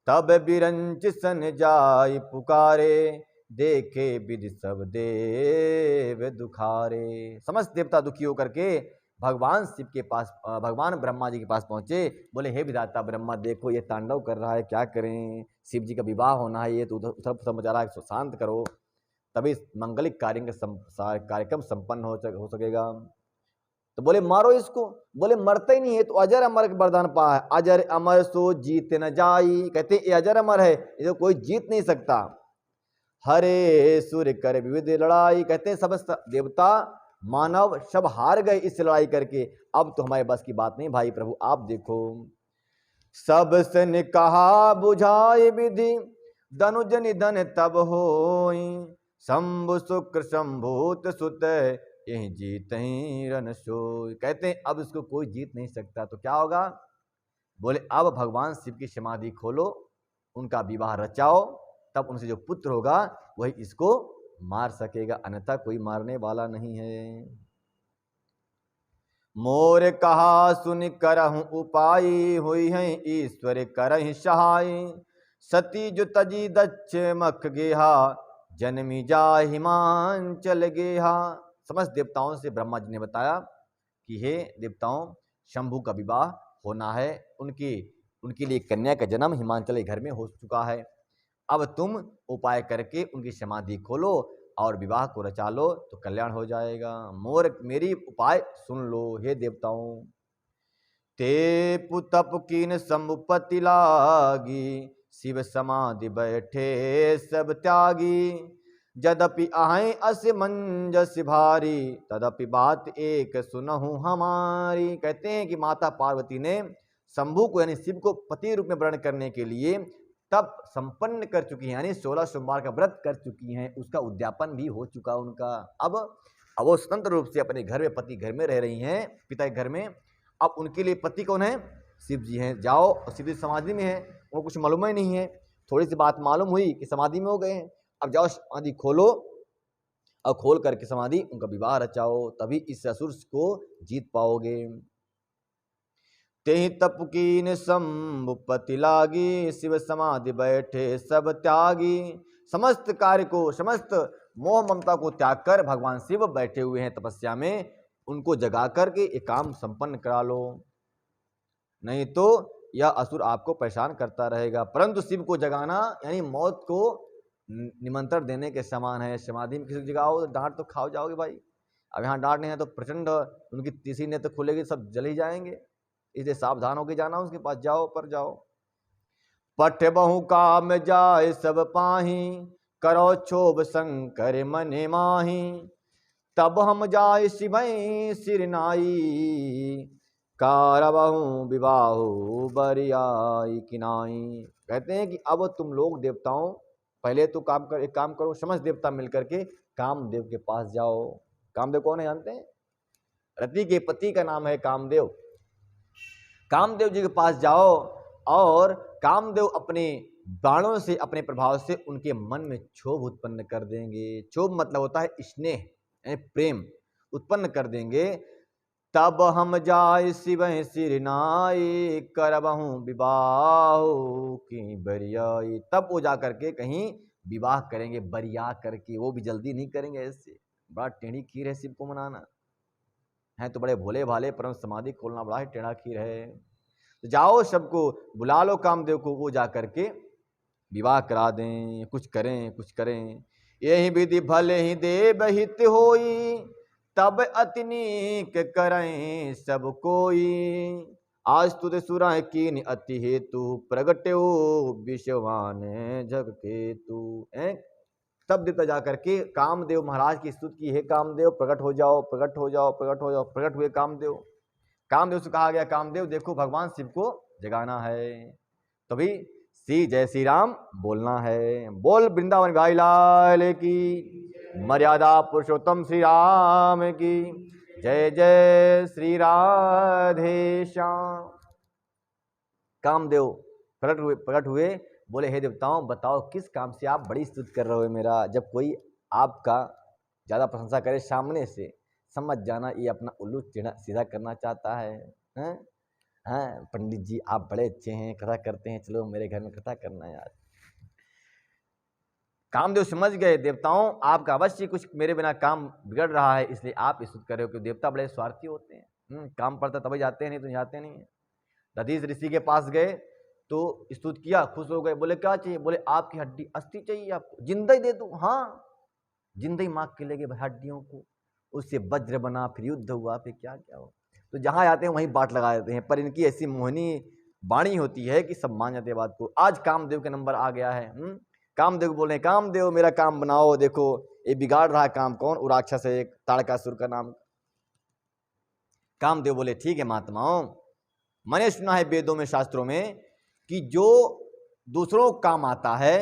A: तब बिरंच सन जाय पुकारे, देखे विधि सब देव दुखारे। समस्त देवता दुखी होकर के भगवान शिव के पास, भगवान ब्रह्मा जी के पास पहुंचे। बोले, हे विधाता ब्रह्मा, देखो ये तांडव कर रहा है, क्या करें? शिव जी का विवाह होना है, ये तो सब समझ रहा है, शांत करो, तभी मंगलिक कार्यक्रम संपन्न हो सकेगा। तो बोले, मारो इसको। बोले, मरता ही नहीं है तो अजर अमर वरदान पा है, अजर अमर सो जीत न जाई। कहते ये अजर अमर है, ये तो कोई जीत नहीं सकता। हरे सुर कर विविध लड़ाई। कहते हैं समस्त देवता मानव सब हार गए इस लड़ाई करके, अब तो हमारे बस की बात नहीं भाई प्रभु, आप देखो। सब सन कहा बुझाए विधि, धनुज निधन तब होई। शंभु शुक्र शंभूत सुत, यही जीत ही रन सोई। कहते हैं अब इसको कोई जीत नहीं सकता, तो क्या होगा? बोले, अब भगवान शिव की समाधि खोलो, उनका विवाह रचाओ, तब उनसे जो पुत्र होगा वही इसको मार सकेगा, अन्यथा कोई मारने वाला नहीं है। मोर कहा सुन करहु उपाय, हुई है ईश्वर करहि सहाय। सती जो तजी दक्ष मख गेहा, जन्मी जा हिमांचल गेहा। समस्त देवताओं से ब्रह्मा जी ने बताया कि हे देवताओं, शंभु का विवाह होना है, उनके लिए कन्या का जन्म हिमांचल के घर में हो चुका है। अब तुम उपाय करके उनकी समाधि खोलो और विवाह को रचा लो तो कल्याण हो जाएगा। मोर मेरी उपाय सुन लो हे देवताओं। ते पुतप कीन संपत्ति लागी, शिव समाधि बैठे सब त्यागी। यद्यपि आहे असमंजस भारी, तदपि बात एक सुनहु हमारी। कहते हैं कि माता पार्वती ने शंभु को यानी शिव को पति रूप में वर्ण करने के लिए तब संपन्न कर चुकी हैं, यानी 16 सोमवार का व्रत कर चुकी हैं, उसका उद्यापन भी हो चुका उनका। अब वो स्वतंत्र रूप से अपने घर में, पति घर में रह रही हैं, पिता के घर में। अब उनके लिए पति कौन है? शिव जी हैं। जाओ, और शिव जी समाधि में है, वो कुछ मालूम ही नहीं है, थोड़ी सी बात मालूम हुई कि समाधि में हो गए हैं। अब जाओ समाधि खोलो और खोल करके समाधि उनका विवाह रचाओ, तभी इस असुर को जीत पाओगे। तेहि तप कीन संपत्ति लागी, शिव समाधि बैठे सब त्यागी। समस्त कार्य को, समस्त मोह ममता को त्याग कर भगवान शिव बैठे हुए हैं तपस्या में, उनको जगा करके एक काम संपन्न करा लो, नहीं तो यह असुर आपको परेशान करता रहेगा। परंतु शिव को जगाना यानी मौत को निमंत्रण देने के समान है। समाधि में किसी को जगाओ, डांट तो खाओ जाओगे भाई। अब यहाँ डांट नहीं है तो प्रचंड उनकी तीसरी नेत्र खुलेगी, सब जल ही जाएंगे, इसलिए सावधान होकर जाना, उसके पास जाओ पर जाओ। पठ बहु काम जाय सब पाही, करो क्षोभ शंकर मने माही। तब हम जाय शिवै सिर नाई, कारबहु विवाहो बरियाई किनाई। कहते हैं कि अब तुम लोग देवताओं पहले तो एक काम करो, समस्त देवता मिलकर के कामदेव के पास जाओ। कामदेव कौन है जानते हैं? रति के पति का नाम है कामदेव। कामदेव जी के पास जाओ और कामदेव अपने बाणों से, अपने प्रभाव से उनके मन में क्षोभ उत्पन्न कर देंगे। क्षोभ मतलब होता है स्नेह यानी प्रेम उत्पन्न कर देंगे। तब हम जाय शिव सिर नाई, करबहु विवाह की बरियाई। तब वो जा करके कहीं विवाह करेंगे बरिया करके, वो भी जल्दी नहीं करेंगे, ऐसे बड़ा टेढ़ी खीर है शिव को मनाना है, तो बड़े भोले भाले, परम समाधि खोलना बड़ा ही टेढ़ा खीर है। तो जाओ सबको बुला लो कामदेव को, वो जा करके विवाह करा दें, कुछ करें। यही विधि भले ही देव हित होई, तब अतिनीक करें सब कोई। आज तुद सुरा कीन अति हेतु, प्रगट्यो विश्वान जग केतु। तब देवता जाकर के कामदेव महाराज की स्तुति की, हे कामदेव प्रकट हो जाओ, प्रकट हो जाओ, प्रकट हो जाओ। प्रकट हुए कामदेव। कामदेव से कहा गया, कामदेव देखो भगवान शिव को जगाना है, तभी श्री जय श्री राम बोलना है। बोल वृंदावन भाई लाल की, मर्यादा पुरुषोत्तम श्री राम की जय, जय श्री राधे श्याम। कामदेव प्रकट हुए, बोले हे देवताओं बताओ किस काम से आप बड़ी स्तुति कर रहे हो मेरा। जब कोई आपका ज्यादा प्रशंसा करे सामने से, समझ जाना ये अपना उल्लू सीधा करना चाहता है। हैं पंडित जी आप बड़े अच्छे हैं, कथा करते हैं, चलो मेरे घर में कथा करना यार। कामदेव समझ गए देवताओं आपका अवश्य कुछ मेरे बिना काम बिगड़ रहा है, इसलिए आप स्तुति कर रहे हो। क्योंकि देवता बड़े स्वार्थी होते हैं, काम पड़ता तभी जाते हैं, नहीं तो जाते नहीं है। दधीच ऋषि के पास गए तो स्तुति किया, खुश हो गए। बोले क्या चाहिए? बोले आपकी हड्डी अस्थि चाहिए आपको, जिंदा ही दे दूं। हाँ जिंदा ही मांग के ले गए हड्डियों को, उससे वज्र बना, फिर युद्ध हुआ, फिर क्या क्या हो। तो जहां आते हैं वहीं बाट लगा देते हैं, पर इनकी ऐसी मोहनी वाणी होती है कि सब मान जाते बात को। आज कामदेव का नंबर आ गया है। कामदेव बोले कामदेव मेरा काम बनाओ, देखो ये बिगाड़ रहा है काम। कौन? वो राक्षस है एक, ताड़कासुर का नाम। कामदेव बोले ठीक है महात्माओं, मैंने सुना है वेदों में शास्त्रों में कि जो दूसरों को काम आता है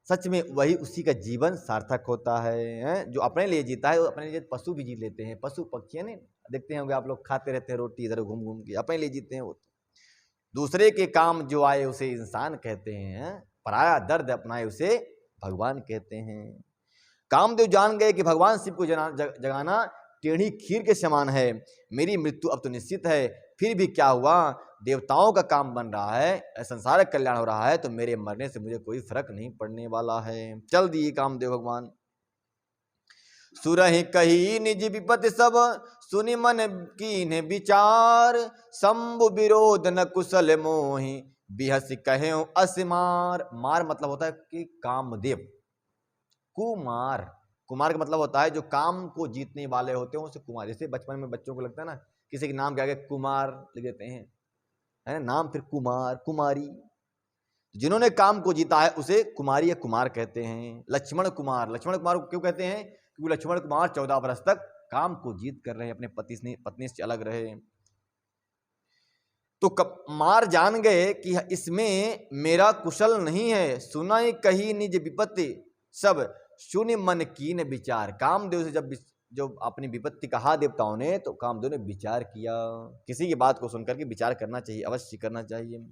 A: सच में वही उसी का जीवन सार्थक होता है। जो अपने लिए जीता है वो अपने लिए, पशु भी जी लेते हैं, पशु पक्षी है, नहीं देखते होंगे आप लोग, खाते रहते हैं रोटी इधर घूम घूम के, अपने लिए जीते हैं वो। दूसरे के काम जो आए उसे इंसान कहते हैं, पराया दर्द अपनाए उसे भगवान कहते हैं। कामदेव जान गए कि भगवान शिव को जगाना टेढ़ी खीर के समान है, मेरी मृत्यु अब तो निश्चित है। फिर भी क्या हुआ, देवताओं का काम बन रहा है, संसारिक कल्याण हो रहा है, तो मेरे मरने से मुझे कोई फर्क नहीं पड़ने वाला है। चल दिए कामदेव भगवान। सुरहि कही निज विपत्ति सब, सुनि मन कीन्ह विचार। शंभु विरोध न कुशल मोहि, बिहस कहें असिमार। मार मतलब होता है कि कामदेव। कुमार, कुमार का मतलब होता है जो काम को जीतने वाले होते हैं उसे कुमार। जैसे बचपन में बच्चों को लगता है ना, किसी के नाम के आगे कुमार लिख देते हैं, है ना, नाम फिर कुमार कुमारी। जिन्होंने काम को जीता है उसे कुमारी या कुमार कहते हैं। लक्ष्मण कुमार, लक्ष्मण कुमार को क्यों कहते हैं? क्योंकि लक्ष्मण कुमार 14 वर्ष तक काम को जीत कर रहे, अपने पत्नी से अलग रहे। तो मार जान गए कि इसमें मेरा कुशल नहीं है। सुनाई कही निज विपत्ति सब, शून्य मन कीन विचार। कामदेव से जब अपनी विपत्ति कहा देवताओं ने, तो कामदेव ने विचार किया। किसी की बात को सुनकर के विचार करना चाहिए, अवश्य करना चाहिए।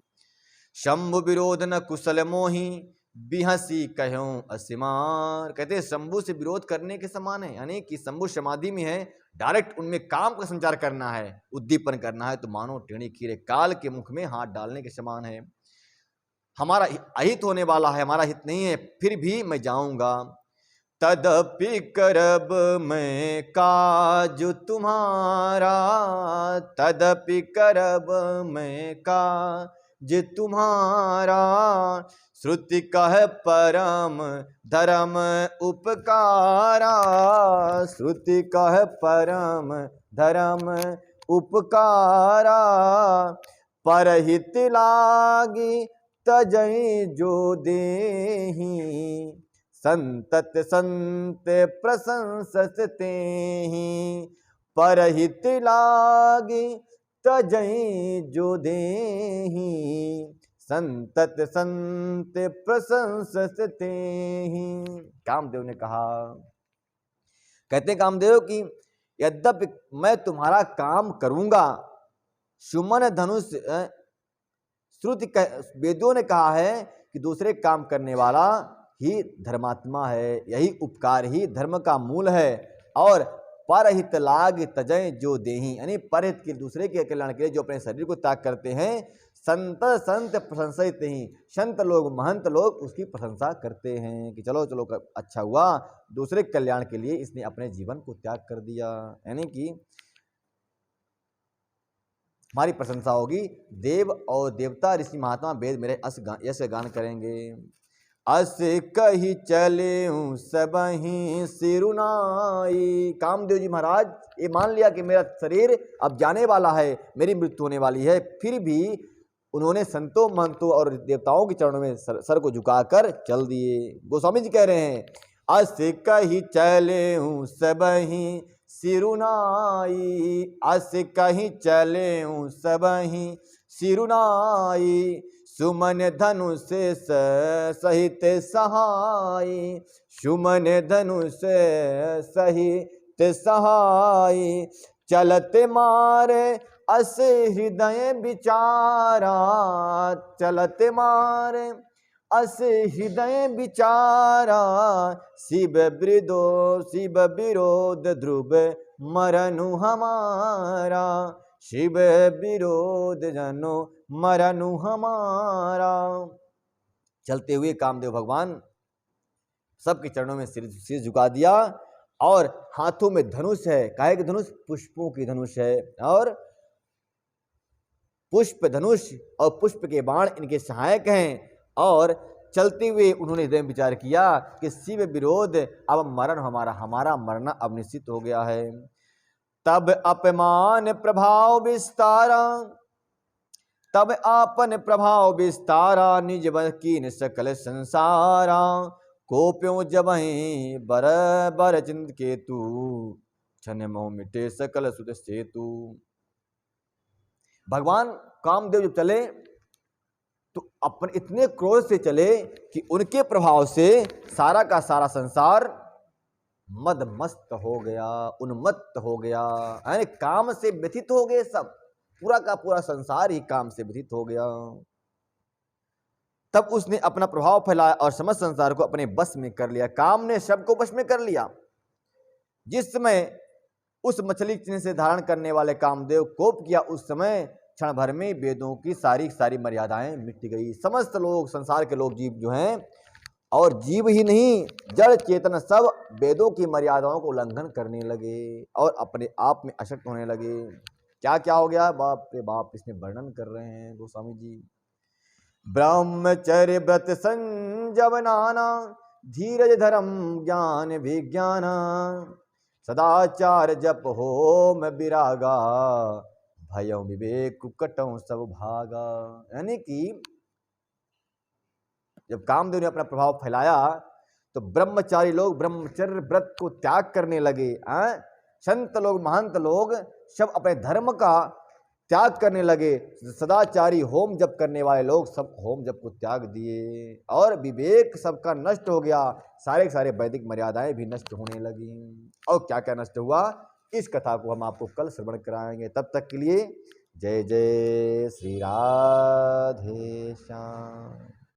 A: शंभु विरोध न कुशल मोहि, बिहसी कहूं असिमार। कहते शंभु से विरोध करने के समान है, यानी कि शंभु समाधि में है, डायरेक्ट उनमें काम का संचार करना है, उद्दीपन करना है, तो मानो टेढ़ी खीरे काल के मुख में हाथ डालने के समान है। हमारा अहित होने वाला है, हमारा हित नहीं है, फिर भी मैं जाऊंगा। तदपि करब मैं काज तुम्हारा, तदपि करब मैं काज तुम्हारा। श्रुति कह परम धर्म उपकारा, श्रुति कह परम धर्म उपकारा। परहित लागी तजई जो देही, संतत संत प्रशंसते ही। परहित लागी तजई जो देही, संतत संत प्रशंसते ही। कामदेव ने कहा, कहते कामदेव कि यद्यपि मैं तुम्हारा काम करूंगा, सुमन धनुष, श्रुति वेदों ने कहा है कि दूसरे काम करने वाला ही धर्मात्मा है, यही उपकार ही धर्म का मूल है। और परहित लाग तजय जो देही, यानी परहित के दूसरे के कल्याण के लिए जो अपने शरीर को त्याग करते हैं, संत संत प्रशंसित ही, संत लोग महंत लोग उसकी प्रशंसा करते हैं कि चलो चलो अच्छा हुआ, दूसरे कल्याण के लिए इसने अपने जीवन को त्याग कर दिया, यानी कि हमारी प्रशंसा होगी। देव और देवता ऋषि महात्मा वेद मेरे यश गान करेंगे। अस कही चले सबही सिरुनाई। कामदेव जी महाराज ये मान लिया कि मेरा शरीर अब जाने वाला है, मेरी मृत्यु होने वाली है, फिर भी उन्होंने संतों महंतों और देवताओं के चरणों में सर को झुकाकर चल दिए। गोस्वामी जी कह रहे हैं, अस कही चले हूँ सबही सिरुनाई, अस कही चले हूँ सबही सिरुनाई, सुमन धनुष सहित सहाई, सुमन धनुष सहित सहाई, चलत मारे अस हृदय विचारा, चलत मारे अस हृदय विचारा, शिव विरोध ध्रुव मरनु हमारा, शिव विरोध जनो मरनु हमारा। चलते हुए कामदेव भगवान सबके चरणों में सिर झुका दिया और हाथों में धनुष है। काहे की धनुष? पुष्पों की धनुष है, और पुष्प धनुष और पुष्प के बाण इनके सहायक हैं। और चलते हुए उन्होंने हृदय में विचार किया कि शिव विरोध अब मरण हमारा मरना अब निश्चित हो गया है। तब अपमान प्रभाव विस्तारा, तब आपन प्रभाव विस्तारा, निज बस कीन सकल संसारा, कोप्यों जबहि बर बर चिंत केतु, क्षण मोह मिटे सकल सुत सेतु। भगवान कामदेव जब चले तो अपने इतने क्रोध से चले कि उनके प्रभाव से सारा का सारा संसार मदमस्त हो गया, उन्मत्त हो गया, यानी काम से व्यथित हो गए। सब पूरा का पूरा संसार ही काम से व्यथित हो गया। तब उसने अपना प्रभाव फैलाया और समस्त संसार को अपने बस में कर लिया। काम ने सबको वश में कर लिया। जिस समय उस मछली चिन्ह से धारण करने वाले कामदेव कोप किया, उस समय क्षण भर में वेदों की सारी मर्यादाएं मिट गई। समस्त लोग, संसार के लोग, जीव जो हैं, और जीव ही नहीं, जड़ चेतन सब वेदों की मर्यादाओं को उल्लंघन करने लगे और अपने आप में अशक्त होने लगे। क्या क्या हो गया? बाप रे बाप, इसमें वर्णन कर रहे हैं गोस्वामी जी। ब्रह्मचर्य व्रत संजम नाना, धीरज धर्म ज्ञान विज्ञान, सदाचार जप होम विरागा, भयं विवेक कुकटों सब भागा। यानी कि जब कामदेव ने अपना प्रभाव फैलाया तो ब्रह्मचारी लोग ब्रह्मचर्य व्रत को त्याग करने लगे। संत लोग, महंत लोग सब अपने धर्म का त्याग करने लगे। सदाचारी होम जप करने वाले लोग सब होम जप को त्याग दिए और विवेक सबका नष्ट हो गया। सारे वैदिक मर्यादाएं भी नष्ट होने लगी। और क्या क्या नष्ट हुआ, इस कथा को हम आपको कल श्रवण कराएंगे। तब तक के लिए जय जय श्री राधे श्याम।